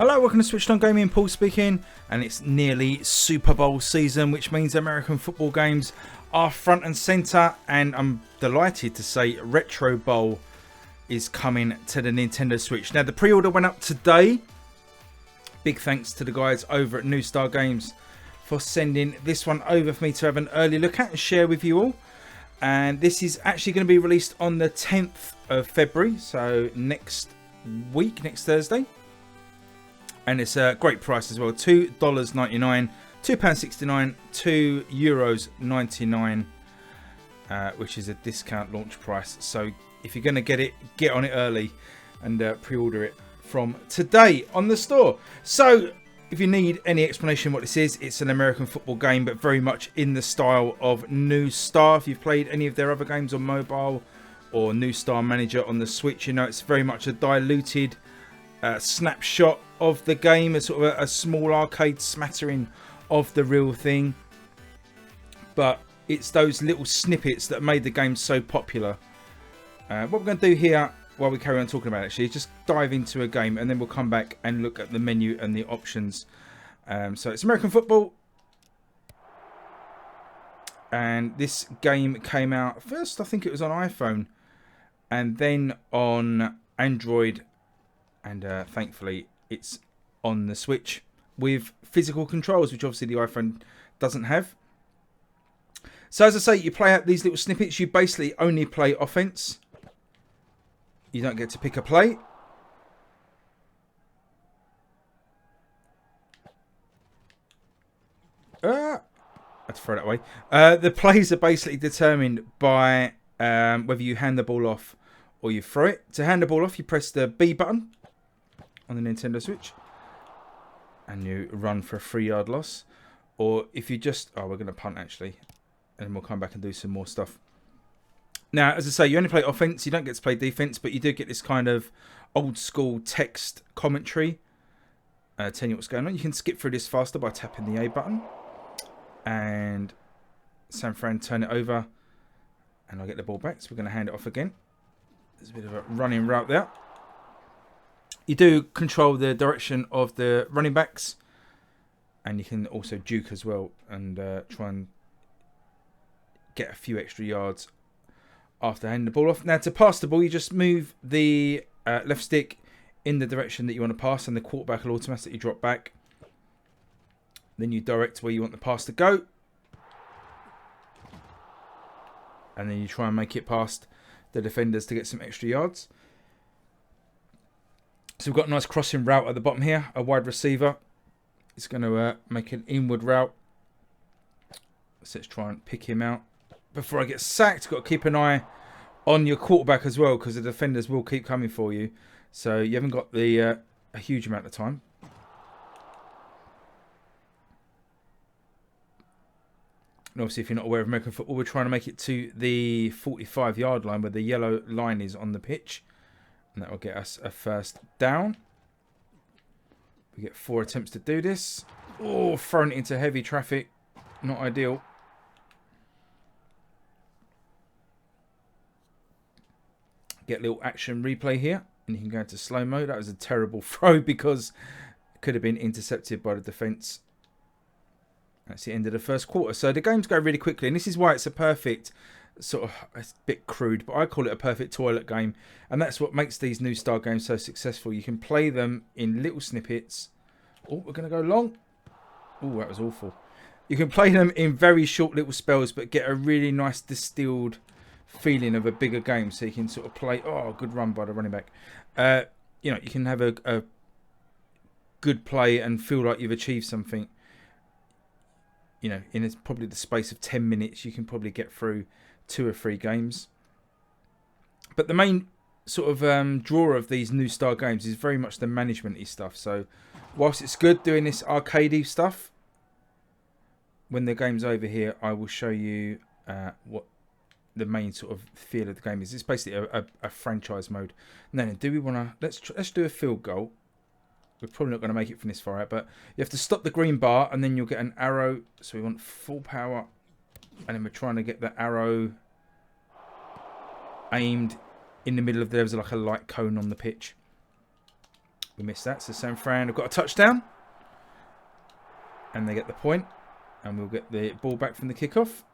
Hello, welcome to SwitchedOn Gaming, Paul speaking, and it's nearly Super Bowl season, which means American football games are front and centre, and I'm delighted to say Retro Bowl is coming to the Nintendo Switch. Now, the pre-order went up today. Big thanks to the guys over at New Star Games for sending this one over for me to have an early look at and share with you all. And this is actually going to be released on the 10th of February, so next week, next Thursday. And it's a great price as well, $2.99, £2.69, €2.99, which is a discount launch price. So if you're going to get it, get on it early and pre-order it from today on the store. So if you need any explanation what this is, it's an American football game, but very much in the style of New Star. If you've played any of their other games on mobile or New Star Manager on the Switch, you know it's very much a diluted snapshot of the game, a sort of a small arcade smattering of the real thing, but it's those little snippets that made the game so popular. What we're going to do here while we carry on talking about it actually is just dive into a game, and then we'll come back and look at the menu and the options. So it's American football, and this game came out first, I think it was on iPhone, and then on Android, and thankfully it's on the Switch with physical controls, which obviously the iPhone doesn't have. So as I say, you play out these little snippets. You basically only play offense. You don't get to pick a play. I had to throw that away. The plays are basically determined by whether you hand the ball off or you throw it. To hand the ball off, you press the B button on the Nintendo Switch and you run for a 3-yard loss. Or if you just... Oh, we're going to punt actually, and then we'll come back and do some more stuff. Now, as I say, you only play offense. You don't get to play defense, but you do get this kind of old school text commentary telling you what's going on. You can skip through this faster by tapping the A button, and San Fran turn it over, and I'll get the ball back. So we're going to hand it off again. There's a bit of a running route there. You do control the direction of the running backs, and you can also juke as well and try and get a few extra yards after handing the ball off. Now, to pass the ball, you just move the left stick in the direction that you want to pass, and the quarterback will automatically drop back. Then you direct where you want the pass to go, and then you try and make it past the defenders to get some extra yards. So we've got a nice crossing route at the bottom here. A wide receiver is going to make an inward route. So let's try and pick him out before I get sacked. Got to keep an eye on your quarterback as well, because the defenders will keep coming for you. So you haven't got the a huge amount of time. And obviously, if you're not aware of American football, we're trying to make it to the 45-yard line where the yellow line is on the pitch. And that will get us a first down. We get 4 attempts to do this. Oh, thrown it into heavy traffic. Not ideal. Get a little action replay here, and you can go into slow mo. That was a terrible throw because it could have been intercepted by the defence. That's the end of the first quarter. So the games go really quickly, and this is why it's a perfect sort of, it's a bit crude, but I call it a perfect toilet game, and that's what makes these New Star games so successful. You can play them in little snippets. Oh, we're going to go long. Oh, that was awful. You can play them in very short little spells, but get a really nice distilled feeling of a bigger game. So you can sort of play. Oh, good run by the running back. You know, you can have a good play and feel like you've achieved something. You know, in probably the space of 10 minutes, you can probably get through 2 or 3 games. But the main sort of draw of these New Star games is very much the management-y stuff. So whilst it's good doing this arcadey stuff, when the game's over here, I will show you what the main sort of feel of the game is. It's basically a franchise mode. Now, do we want to... Let's do a field goal. We're probably not going to make it from this far out, but you have to stop the green bar, and then you'll get an arrow. So we want full power, and then we're trying to get the arrow aimed in the middle of... There's like a light cone on the pitch. We missed that. So San Fran have got a touchdown. And they get the point. And we'll get the ball back from the kickoff.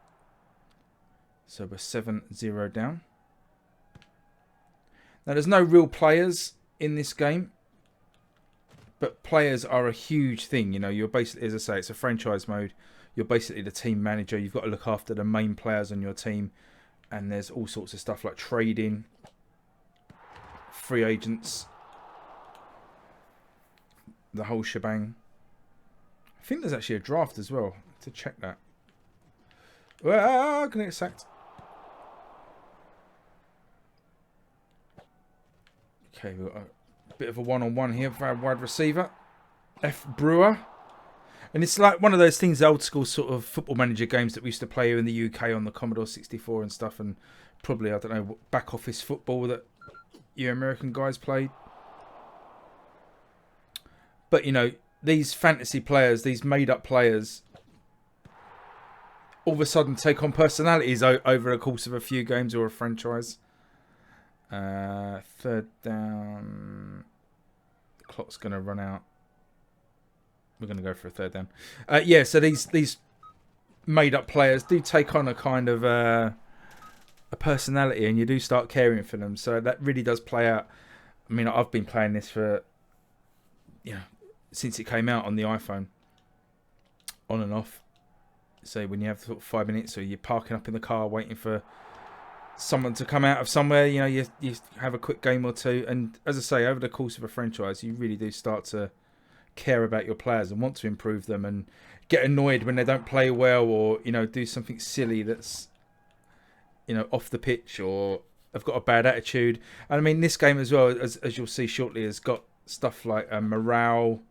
So we're 7-0 down. Now there's no real players in this game. But players are a huge thing. You know, you're basically, as I say, it's a franchise mode. You're basically the team manager. You've got to look after the main players on your team. And there's all sorts of stuff like trading, free agents, the whole shebang. I think there's actually a draft as well. To check that. Well, I'm going to get sacked. Okay, we've got a bit of a one-on-one here for our wide receiver. F. Brewer. And it's like one of those things, old school sort of football manager games that we used to play here in the UK on the Commodore 64 and stuff. And probably, I don't know, back office football that you American guys played. But, you know, these fantasy players, these made-up players, all of a sudden take on personalities over the course of a few games or a franchise. Third down. The clock's going to run out. We're going to go for a third down. Yeah, so these made-up players do take on a kind of a personality, and you do start caring for them. So that really does play out. I mean, I've been playing this for, you know, since it came out on the iPhone, on and off. So when you have sort of 5 minutes, or you're parking up in the car waiting for someone to come out of somewhere, you know, you have a quick game or two. And as I say, over the course of a franchise, you really do start to care about your players and want to improve them, and get annoyed when they don't play well, or, you know, do something silly that's, you know, off the pitch, or have got a bad attitude. And I mean, this game as well, as you'll see shortly, has got stuff like morale,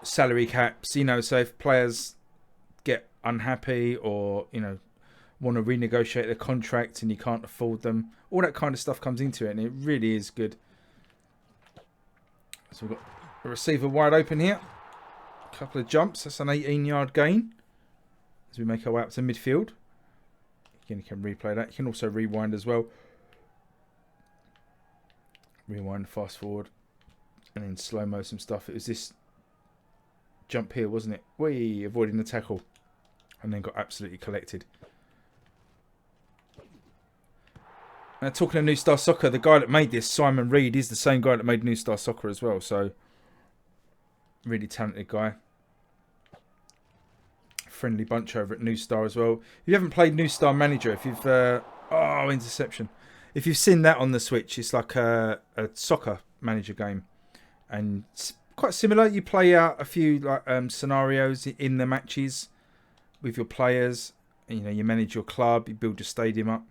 salary caps, you know, so if players get unhappy, or, you know, want to renegotiate their contract and you can't afford them, all that kind of stuff comes into it, and it really is good. So we've got a receiver wide open here. A couple of jumps. That's an 18-yard gain as we make our way up to midfield. Again, you can replay that. You can also rewind as well. Rewind, fast forward, and then slow-mo some stuff. It was this jump here, wasn't it? Whee! Avoiding the tackle. And then got absolutely collected. Now, talking of New Star Soccer, the guy that made this, Simon Reed, is the same guy that made New Star Soccer as well. So, really talented guy. Friendly bunch over at New Star as well. If you haven't played New Star Manager, if you've... oh, interception. If you've seen that on the Switch, it's like a soccer manager game. And it's quite similar. You play out a few like scenarios in the matches with your players. And, you know, you manage your club, you build your stadium up.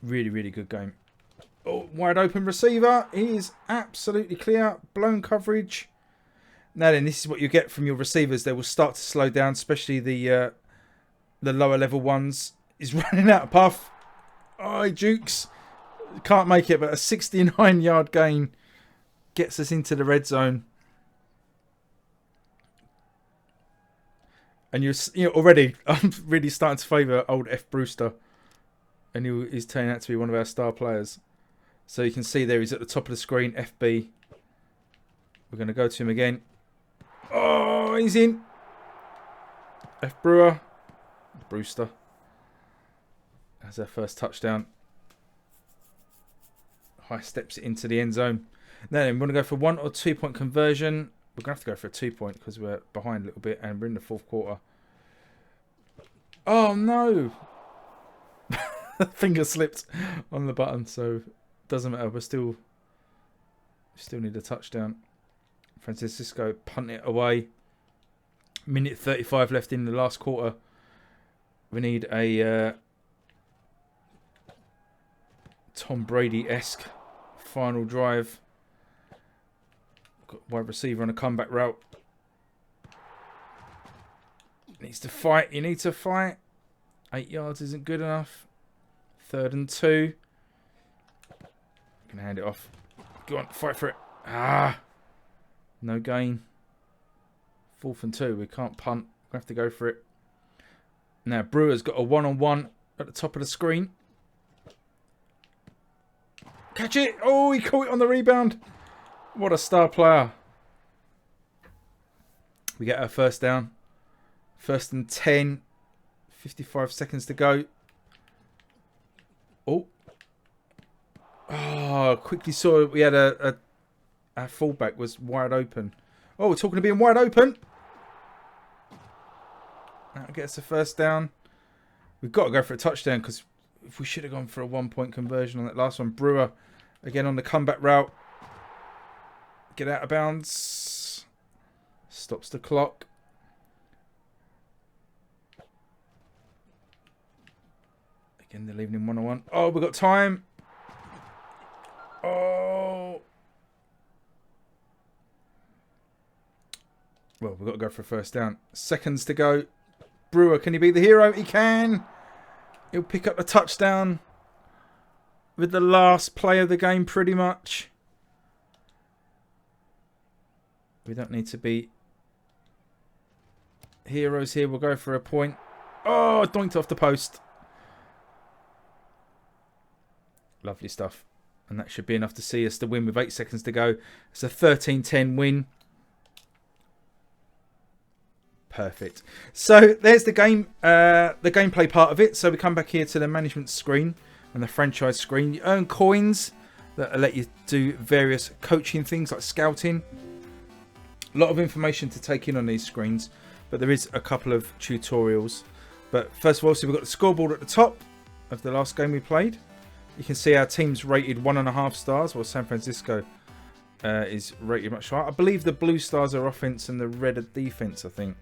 Really, really good game. Oh, wide open receiver. He is absolutely clear. Blown coverage. Now then, this is what you get from your receivers. They will start to slow down, especially the lower level ones. He's running out of puff. Oh, he jukes. Can't make it, but a 69-yard gain gets us into the red zone. And you know, already, I'm really starting to favour old F. Brewster. And he's turning out to be one of our star players. So you can see there, he's at the top of the screen, FB. We're going to go to him again. Oh, he's in. F. Brewer. Brewster. That's our first touchdown. High steps it into the end zone. Now then, we're going to go for 1 or 2 point conversion. We're going to have to go for a 2 point because we're behind a little bit and we're in the fourth quarter. Oh, no. Finger slipped on the button, so doesn't matter. We still need a touchdown. Francisco punt it away. Minute 35 left in the last quarter. We need a Tom Brady-esque final drive. Got wide receiver on a comeback route. Needs to fight. You need to fight. 8 yards isn't good enough. 3rd and 2. Can hand it off. Go on, fight for it. Ah, no gain. 4th and 2. We can't punt. We have to go for it. Now Brewer's got a one-on-one at the top of the screen. Catch it! Oh, he caught it on the rebound. What a star player. We get our first down. 1st and 10. 55 seconds to go. Oh. Oh, quickly saw we had our fullback was wide open. Oh, we're talking of being wide open. That'll get us a first down. We've got to go for a touchdown because if we should have gone for a 1-point conversion on that last one. Brewer again on the comeback route. Get out of bounds. Stops the clock. Again, they're leaving him 1-on-1. Oh, we've got time. Oh. Well, we've got to go for a first down. Seconds to go. Brewer, can he be the hero? He can. He'll pick up the touchdown with the last play of the game, pretty much. We don't need to be heroes here. We'll go for a point. Oh, doinked off the post. Lovely stuff. And that should be enough to see us to win with 8 seconds to go. It's a 13-10 win. Perfect. So there's the game, the gameplay part of it. So we come back here to the management screen and the franchise screen. You earn coins that let you do various coaching things like scouting. A lot of information to take in on these screens, but there is a couple of tutorials. But first of all, so we've got the scoreboard at the top of the last game we played. You can see our team's rated 1.5 stars, while San Francisco is rated much higher. I believe the blue stars are offense and the red are defense, I think.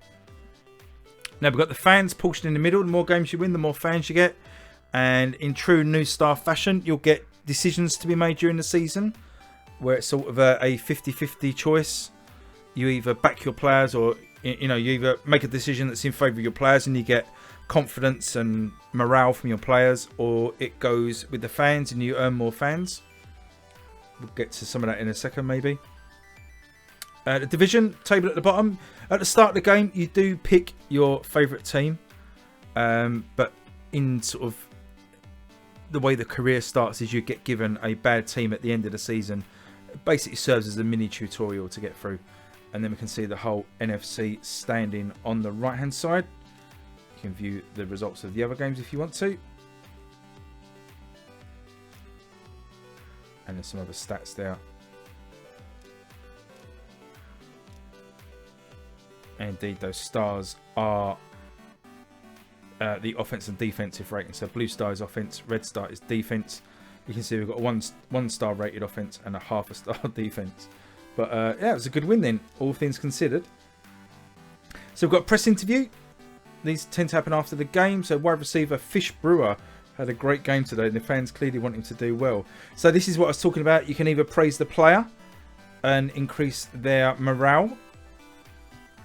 Now we've got the fans portion in the middle. The more games you win, the more fans you get. And in true new star fashion, you'll get decisions to be made during the season, where it's sort of a 50-50 choice. You either back your players or you either make a decision that's in favour of your players and you get confidence and morale from your players, or it goes with the fans and you earn more fans. We'll get to some of that in a second, maybe. The division table at the bottom. At the start of the game, you do pick your favourite team, but in sort of the way the career starts is you get given a bad team at the end of the season. It basically serves as a mini tutorial to get through. And then we can see the whole NFC standing on the right hand side. You can view the results of the other games if you want to. And there's some other stats there. And indeed, those stars are the offense and defensive rating. So blue star is offense, red star is defense. You can see we've got a one star rated offense and a half a star defense. But yeah, it was a good win then, all things considered. So we've got a press interview. These tend to happen after the game. So wide receiver Fish Brewer had a great game today, and the fans clearly want him to do well. So this is what I was talking about. You can either praise the player and increase their morale.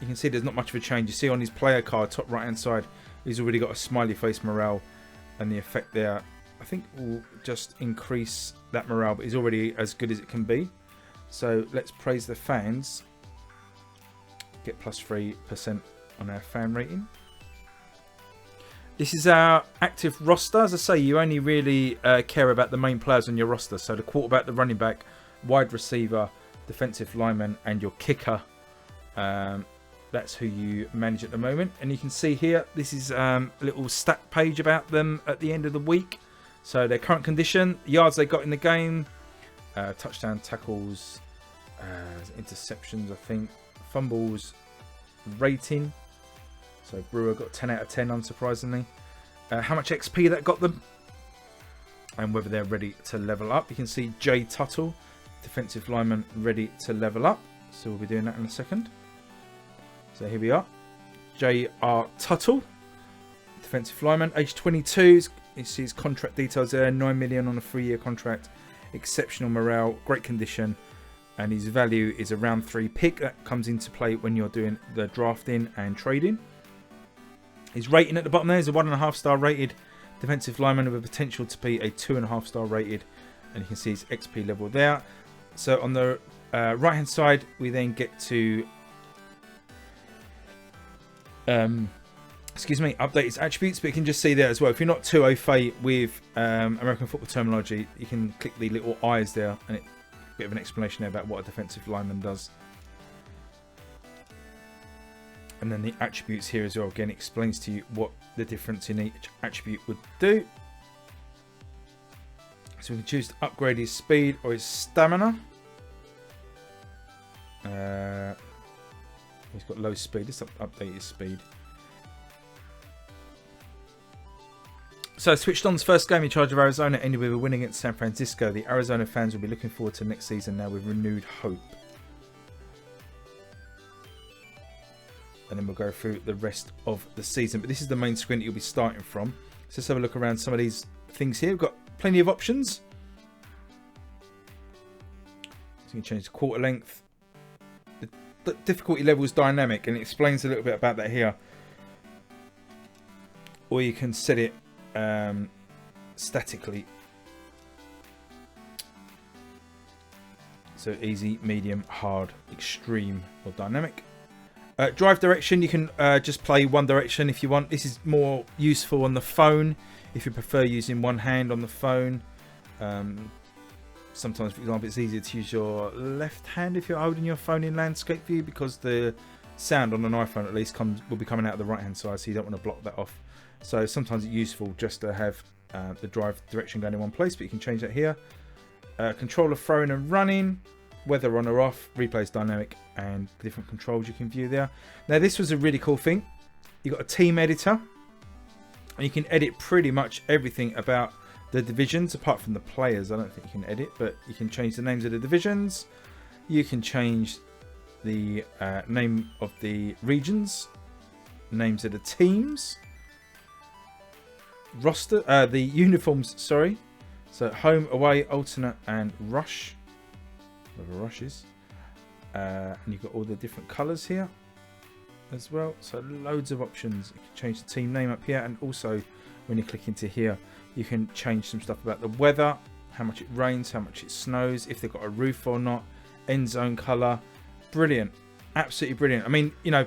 You can see there's not much of a change. You see on his player card, top right hand side, he's already got a smiley face morale, and the effect there, I think, will just increase that morale, but he's already as good as it can be. So let's praise the fans. Get plus 3% on our fan rating. This is our active roster. As I say, you only really care about the main players on your roster. So the quarterback, the running back, wide receiver, defensive lineman, and your kicker. That's who you manage at the moment. And you can see here, this is a little stat page about them at the end of the week. So their current condition, yards they got in the game, touchdown, tackles, interceptions, I think, fumbles, rating. So Brewer got 10 out of 10, unsurprisingly. How much XP that got them, and whether they're ready to level up. You can see Jay Tuttle, defensive lineman, ready to level up. So we'll be doing that in a second. So here we are. J.R. Tuttle, defensive lineman, age 22. You see his contract details there, 9 million on a 3-year contract. Exceptional morale, great condition, and his value is a round 3 pick. That comes into play when you're doing the drafting and trading. His rating at the bottom there is a 1.5 star rated defensive lineman with a potential to be a 2.5 star rated, and you can see his XP level there. So on the right hand side, we then get to update his attributes, but you can just see there as well. If you're not too au fait with American football terminology, you can click the little eyes there and it bit of an explanation there about what a defensive lineman does. And then the attributes here as well, again, explains to you what the difference in each attribute would do. So we can choose to upgrade his speed or his stamina. He's got low speed. Let's update his speed. So SwitchedOn's first game in charge of Arizona ended with a win against San Francisco. The Arizona fans will be looking forward to next season now with renewed hope. And then we'll go through the rest of the season. But this is the main screen that you'll be starting from. So let's have a look around some of these things here. We've got plenty of options. So you can change the quarter length. The difficulty level is dynamic, and it explains a little bit about that here. Or you can set it statically. So easy, medium, hard, extreme, or dynamic. Drive direction, you can just play one direction if you want. This is more useful on the phone if you prefer using one hand on the phone. Sometimes, for example, it's easier to use your left hand if you're holding your phone in landscape view, because the sound on an iPhone at least will be coming out of the right hand side, so you don't want to block that off. So sometimes it's useful just to have the drive direction going in one place, but you can change that here. Controller throwing and running, weather on or off, replays dynamic, and different controls you can view there. Now this was a really cool thing. You've got a team editor, and you can edit pretty much everything about the divisions apart from the players. I don't think you can edit, but you can change the names of the divisions. You can change the name of the regions, names of the teams, roster, the uniforms, sorry. So home, away, alternate, and rush. Whatever rush is. And you've got all the different colours here as well. So loads of options. You can change the team name up here, and also when you click into here, you can change some stuff about the weather, how much it rains, how much it snows, if they've got a roof or not, end zone colour. Brilliant. Absolutely brilliant. I mean, you know,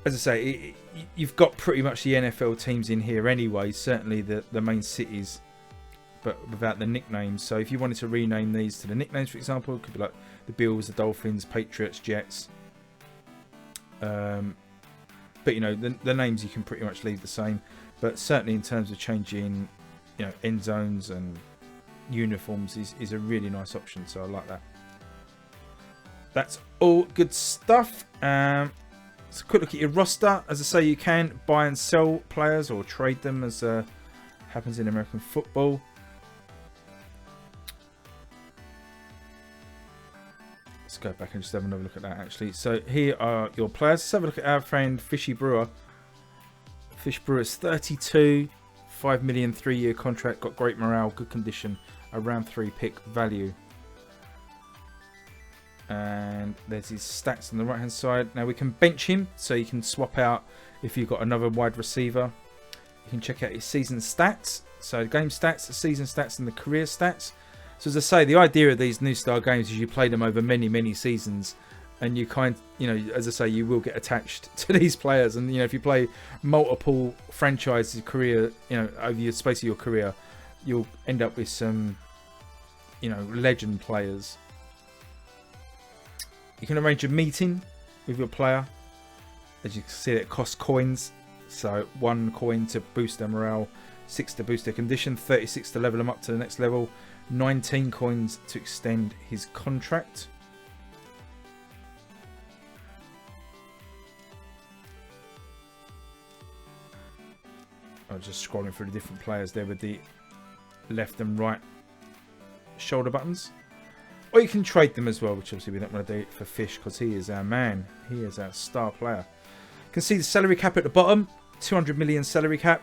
as I say, you've got pretty much the NFL teams in here anyway, certainly the main cities, but without the nicknames. So if you wanted to rename these to the nicknames, for example, it could be like the Bills, the Dolphins, Patriots, Jets. But you know, the names you can pretty much leave the same. But certainly in terms of changing, you know, end zones and uniforms is a really nice option. So I like that. That's all good stuff. So a quick look at your roster. As I say, you can buy and sell players or trade them, as happens in American football. Let's go back and just have another look at that actually. So here are your players. Let's have a look at our friend Fishy Brewer. Fish Brewer's 32, 5 million, 3-year contract, got great morale, good condition, a round 3 pick value. And there's his stats on the right hand side. Now we can bench him, so you can swap out if you've got another wide receiver. You can check out his season stats, so game stats, the season stats, and the career stats. So as I say, the idea of these new style games is you play them over many seasons, and you you know, as I say, you will get attached to these players. And you know, if you play multiple franchises career, you know, over the space of your career, you'll end up with some, you know, legend players. You can arrange a meeting with your player. As you can see, it costs coins. So 1 coin to boost their morale, 6 to boost their condition, 36 to level them up to the next level, 19 coins to extend his contract. I was just scrolling through the different players there with the left and right shoulder buttons. Or you can trade them as well, which obviously we don't want to do for Fish because he is our man. He is our star player. You can see the salary cap at the bottom. 200 million salary cap.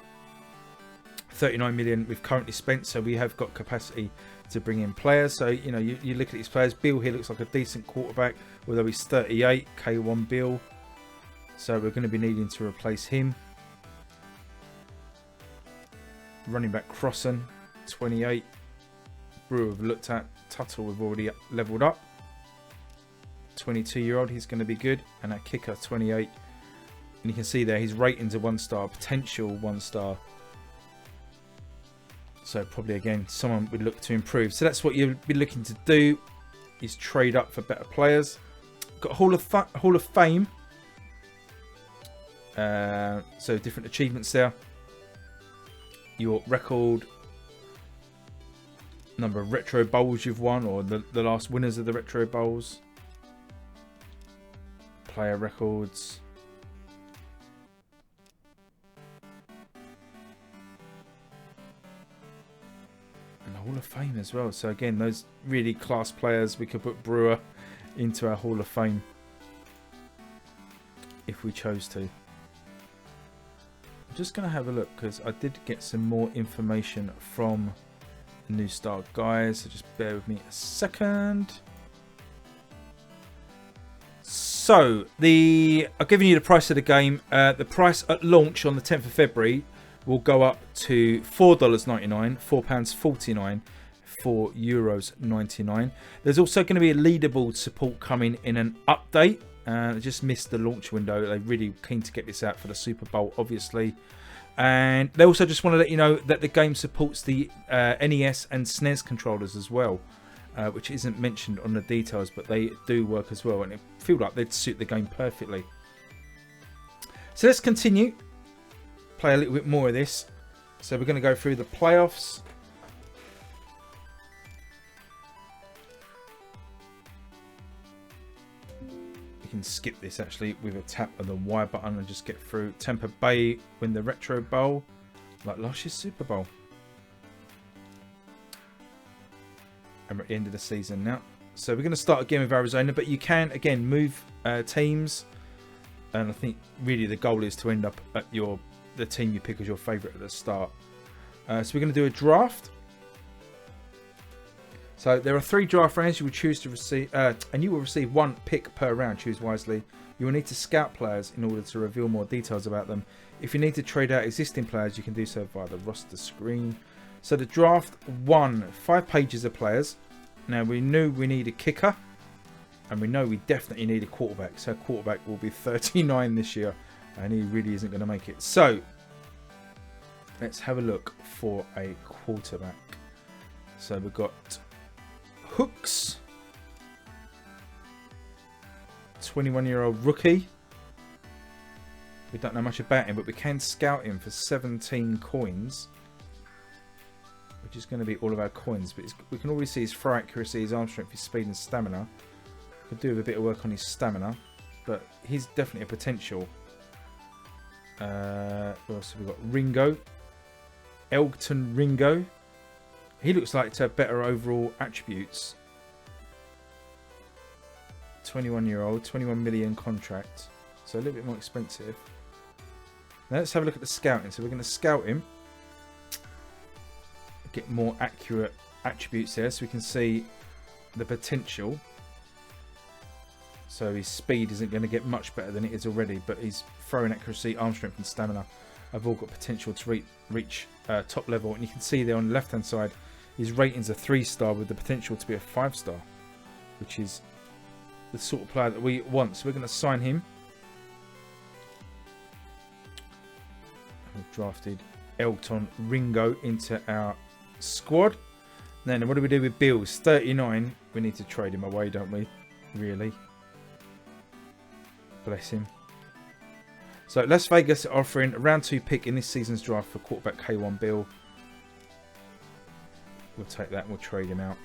39 million we've currently spent, so we have got capacity to bring in players. So, you know, you look at these players. Bill here looks like a decent quarterback, although he's 38. K1 Bill. So we're going to be needing to replace him. Running back Crossan, 28. Brewer we've looked at. Tuttle we've already leveled up. 22-year-old, he's going to be good. And that kicker, 28. And you can see there his ratings are 1 star, potential 1 star. So probably again someone would look to improve. So that's what you'll be looking to do is trade up for better players. Got Hall of Fame. So different achievements there. Your record, number of retro bowls you've won, or the last winners of the retro bowls. Player records. And Hall of Fame as well. So again, those really class players, we could put Brewer into our Hall of Fame if we chose to. I'm just going to have a look because I did get some more information from New Star guys, so just bear with me a second. So I've given you the price of the game. The price at launch on the 10th of February will go up to $4.99, £4.49, €4.99. There's also going to be a leaderboard support coming in an update. I just missed the launch window. They're really keen to get this out for the Super Bowl, obviously. And they also just want to let you know that the game supports the NES and SNES controllers as well, which isn't mentioned on the details, but they do work as well, and it feels like they'd suit the game perfectly. So let's continue. Play a little bit more of this. So we're going to go through the playoffs. Can skip this actually with a tap of the Y button and just get through. Tampa Bay win the Retro Bowl like last year's Super Bowl. And we're at the end of the season now. So we're going to start again with Arizona, but you can again move teams, and I think really the goal is to end up at the team you pick as your favourite at the start. So we're going to do a draft. So there are 3 draft rounds you will choose to receive, and you will receive 1 pick per round. Choose wisely. You will need to scout players in order to reveal more details about them. If you need to trade out existing players, you can do so via the roster screen. So the draft 1, 5 pages of players. Now we knew we need a kicker, and we know we definitely need a quarterback. So quarterback will be 39 this year, and he really isn't going to make it. So let's have a look for a quarterback. So we've got Hooks, 21-year-old rookie. We don't know much about him, but we can scout him for 17 coins, which is going to be all of our coins. But we can already see his throw accuracy, his arm strength, his speed and stamina. Could do with a bit of work on his stamina, but he's definitely a potential. What else have we got? Ringo, Elgton Ringo. He looks like to have better overall attributes. 21-year-old, 21 million contract. So a little bit more expensive. Now let's have a look at the scouting. So we're going to scout him. Get more accurate attributes there so we can see the potential. So his speed isn't going to get much better than it is already, but his throwing accuracy, arm strength and stamina have all got potential to reach top level. And you can see there on the left hand side, his rating's a 3-star with the potential to be a 5-star, which is the sort of player that we want. So we're going to sign him. We've drafted Elgton Ringo into our squad. Then what do we do with Bills? 39. We need to trade him away, don't we? Really? Bless him. So Las Vegas are offering a round 2 pick in this season's draft for quarterback K1 Bill. We'll take that and we'll trade him out.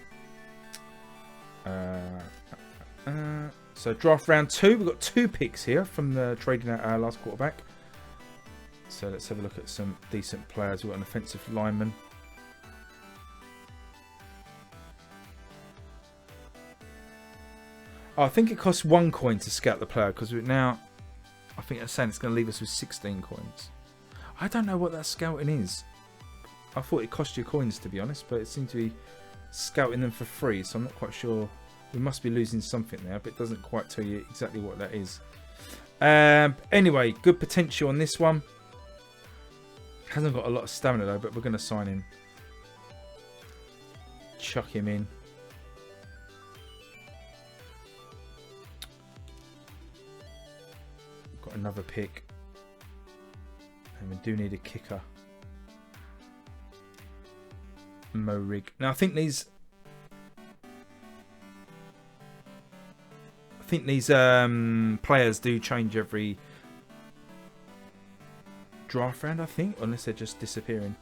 So draft round 2. We've got 2 picks here from the trading out our last quarterback. So let's have a look at some decent players. We've got an offensive lineman. Oh, I think it costs 1 coin to scout the player because now I think it's saying it's going to leave us with 16 coins. I don't know what that scouting is. I thought it cost you coins, to be honest, but it seemed to be scouting them for free, so I'm not quite sure. We must be losing something there, but it doesn't quite tell you exactly what that is. Anyway, good potential on this one. Hasn't got a lot of stamina though, but we're going to sign him. Chuck him in. Got another pick. And we do need a kicker. Morig. Now I think these think these players do change every draft round, I think, unless they're just disappearing.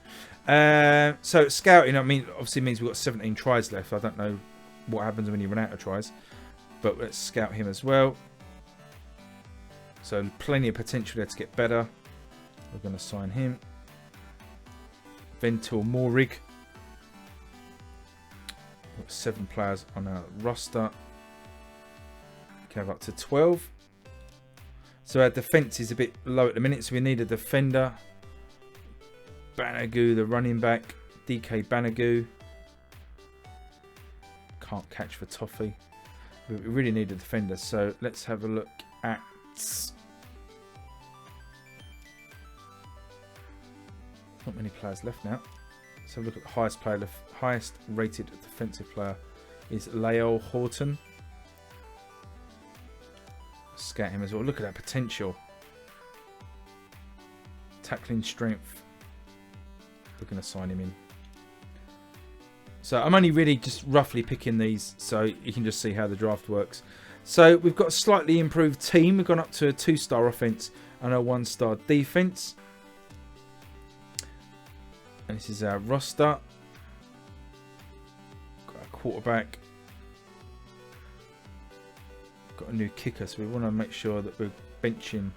So scouting, I mean, obviously means we've got 17 tries left. I don't know what happens when you run out of tries, but let's scout him as well. So plenty of potential there to get better. We're going to sign him. Ventil Morig. We've got 7 players on our roster. We can have up to 12. So our defence is a bit low at the minute, so we need a defender. Banagoo, the running back. DK Banagoo. Can't catch for Toffee. We really need a defender, so let's have a look at... Not many players left now. So look at the highest player. The highest rated defensive player is Lael Horton. Scout him as well. Look at that potential. Tackling strength. We're going to sign him in. So I'm only really just roughly picking these so you can just see how the draft works. So we've got a slightly improved team. We've gone up to a 2-star offense and a 1-star defense. And this is our roster. Got a quarterback. Got a new kicker, so we want to make sure that we're benching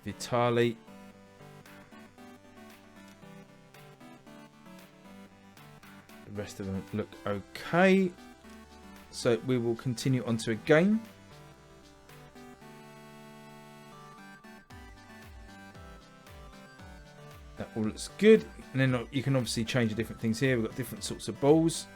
Vitali. The rest of them look okay. So we will continue onto a game. That all looks good. And then you can obviously change the different things here. We've got different sorts of balls.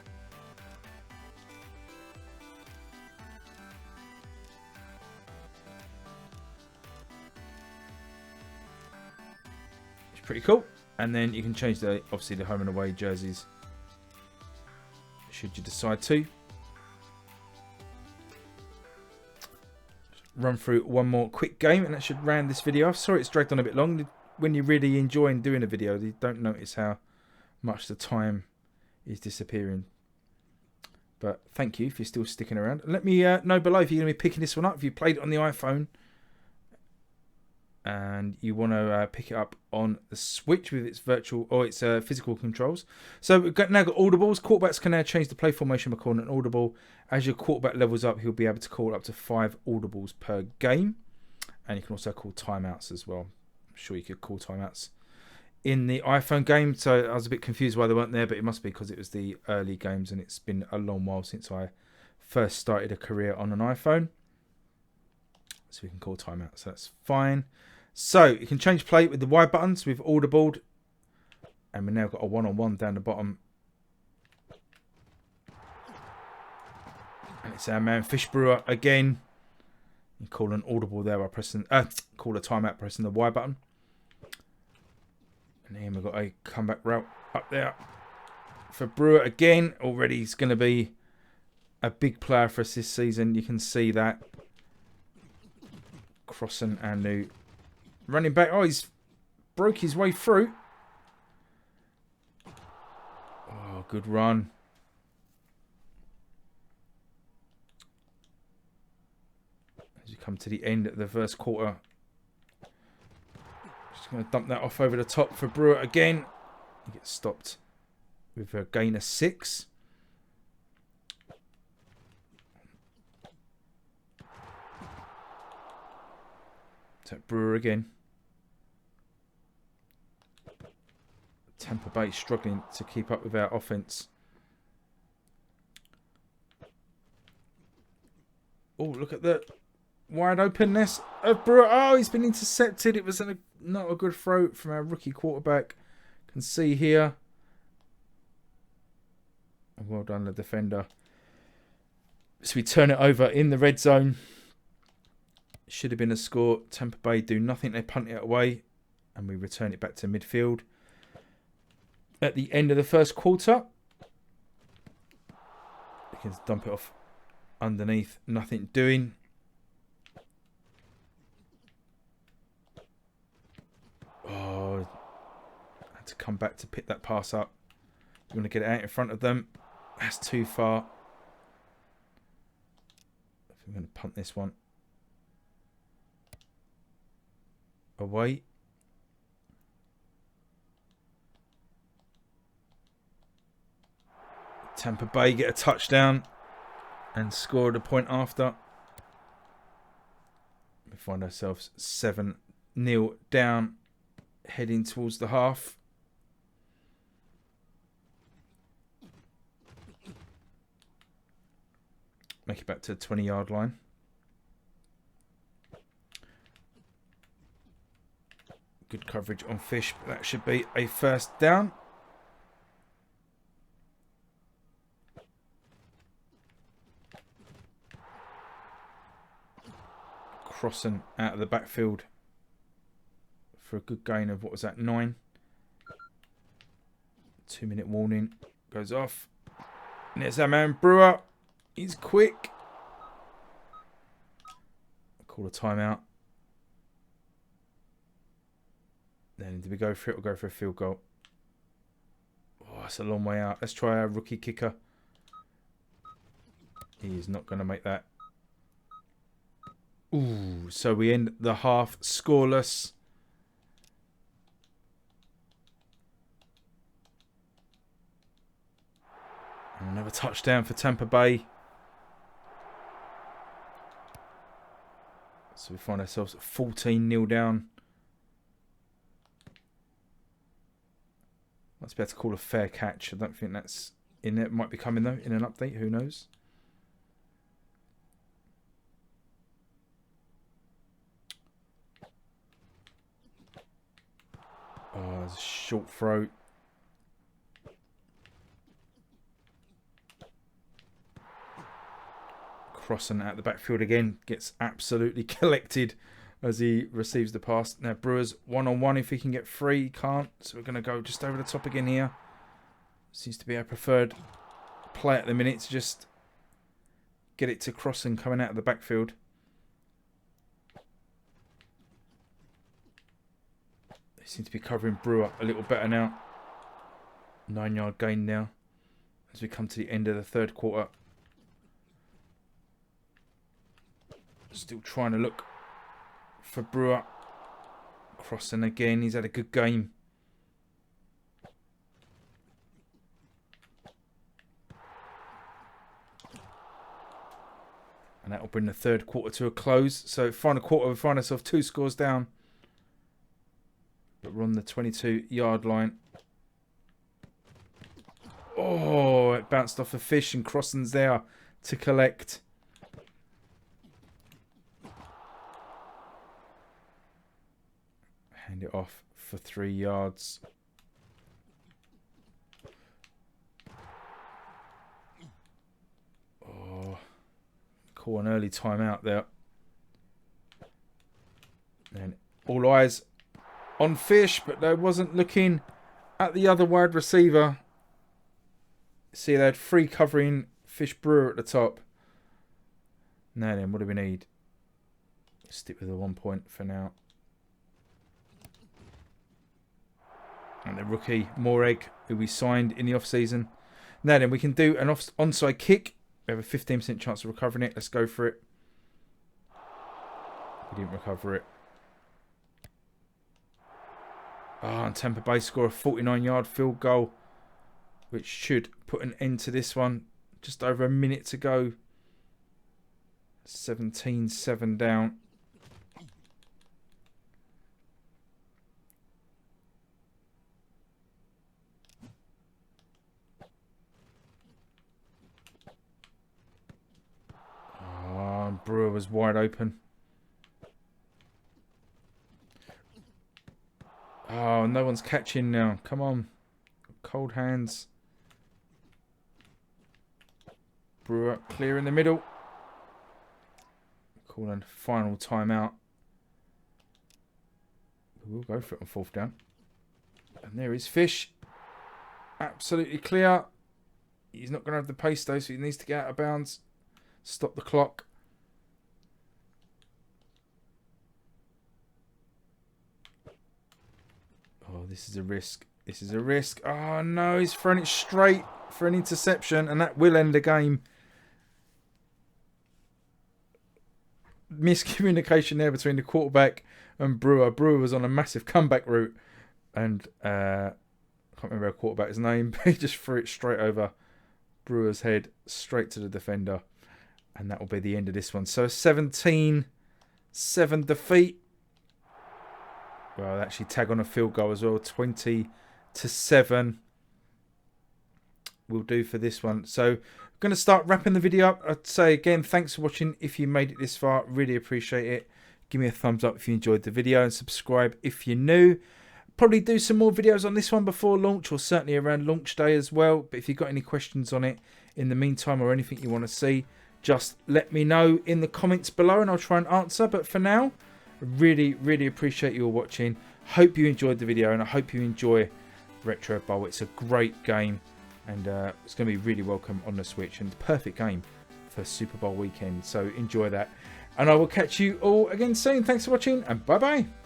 It's pretty cool. And then you can change the obviously the home and away jerseys should you decide to. Run through one more quick game and that should round this video off. Sorry it's dragged on a bit long. When you're really enjoying doing a video, you don't notice how much the time is disappearing. But thank you if you're still sticking around. Let me know below if you're going to be picking this one up. If you played it on the iPhone and you want to pick it up on the Switch with its virtual or its physical controls. So we've now got audibles. Quarterbacks can now change the play formation by calling an audible. As your quarterback levels up, he'll be able to call up to 5 audibles per game. And you can also call timeouts as well. I'm sure you could call timeouts in the iPhone game. So I was a bit confused why they weren't there, but it must be because it was the early games and it's been a long while since I first started a career on an iPhone. So we can call timeouts. So that's fine. So you can change play with the Y buttons. We've audibled. And we've now got a one-on-one down the bottom. And it's our man Fish Brewer again. You call an audible there by pressing, call a timeout pressing the Y button. And then we've got a comeback route up there for Brewer again. Already he's going to be a big player for us this season. You can see that. Crossing our new running back. Oh, he's broke his way through. Oh, good run. As you come to the end of the first quarter. Just going to dump that off over the top for Brewer again. He gets stopped with a gain of 6. So Brewer again. Tampa Bay struggling to keep up with our offense. Oh, look at the wide openness of Brewer. Oh, he's been intercepted. It was not a good throw from our rookie quarterback. Can see here. Well done, the defender. So we turn it over in the red zone. Should have been a score. Tampa Bay do nothing. They punt it away. And we return it back to midfield. At the end of the first quarter. We can dump it off underneath. Nothing doing. Oh. I had to come back to pick that pass up. You want to get it out in front of them. That's too far. I'm going to punt this one away. Tampa Bay get a touchdown and scored a point after. We find ourselves 7-0 down, heading towards the half. Make it back to the 20-yard line. Good coverage on Fish, but that should be a first down. Crossing out of the backfield for a good gain of, what was that, 9. 2-minute warning goes off. And it's our man Brewer. He's quick. Call a timeout. Then do we go for it or go for a field goal? Oh, that's a long way out. Let's try our rookie kicker. He is not going to make that. Ooh, so we end the half scoreless. And another touchdown for Tampa Bay. So we find ourselves 14-0 down. Let's be able to call a fair catch. I don't think that's in it. Might be coming though in an update. Who knows? Oh, there's a short throw. Crossing out the backfield again. Gets absolutely collected as he receives the pass. Now Brewers one-on-one if he can get free. He can't. So we're going to go just over the top again here. Seems to be our preferred play at the minute to just get it to Crossing coming out of the backfield. They seem to be covering Brewer a little better now. 9-yard gain now as we come to the end of the third quarter. Still trying to look for Brewer. Crossing again. He's had a good game. And that will bring the third quarter to a close. So final quarter, we find ourselves 2 scores down. But we're on the 22-yard line. Oh, it bounced off a Fish and Crossing's there to collect. Hand it off for 3 yards. Oh, call an early timeout there. And all eyes on Fish, but they wasn't looking at the other wide receiver. See, they had 3 covering Fish Brewer at the top. Now then, what do we need? Stick with the 1 point for now. And the rookie, Moreg, who we signed in the off-season. Now then, we can do an onside kick. We have a 15% chance of recovering it. Let's go for it. We didn't recover it. And Tampa Bay score a 49-yard field goal, which should put an end to this one. Just over a minute to go. 17-7 down. Brewer was wide open. Oh, no one's catching now. Come on. Cold hands. Brewer clear in the middle. Calling final timeout. We'll go for it on 4th down. And there is Fish. Absolutely clear. He's not going to have the pace though, so he needs to get out of bounds. Stop the clock. Oh, this is a risk. This is a risk. Oh no, he's thrown it straight for an interception, and that will end the game. Miscommunication there between the quarterback and Brewer. Brewer was on a massive comeback route, and I can't remember our quarterback's name, but he just threw it straight over Brewer's head, straight to the defender, and that will be the end of this one. So 17-7 defeat. Well, I'll actually tag on a field goal as well. 20-7 will do for this one. So I'm going to start wrapping the video up. I'd say again, thanks for watching. If you made it this far, really appreciate it. Give me a thumbs up if you enjoyed the video, and subscribe if you're new. Probably do some more videos on this one before launch, or certainly around launch day as well. But if you've got any questions on it in the meantime, or anything you want to see, just let me know in the comments below and I'll try and answer. But for now, really appreciate you all watching. Hope you enjoyed the video, and I hope you enjoy Retro Bowl. It's a great game, and it's going to be really welcome on the Switch, and the perfect game for Super Bowl weekend. So enjoy that, and I will catch you all again soon. Thanks for watching, and bye bye.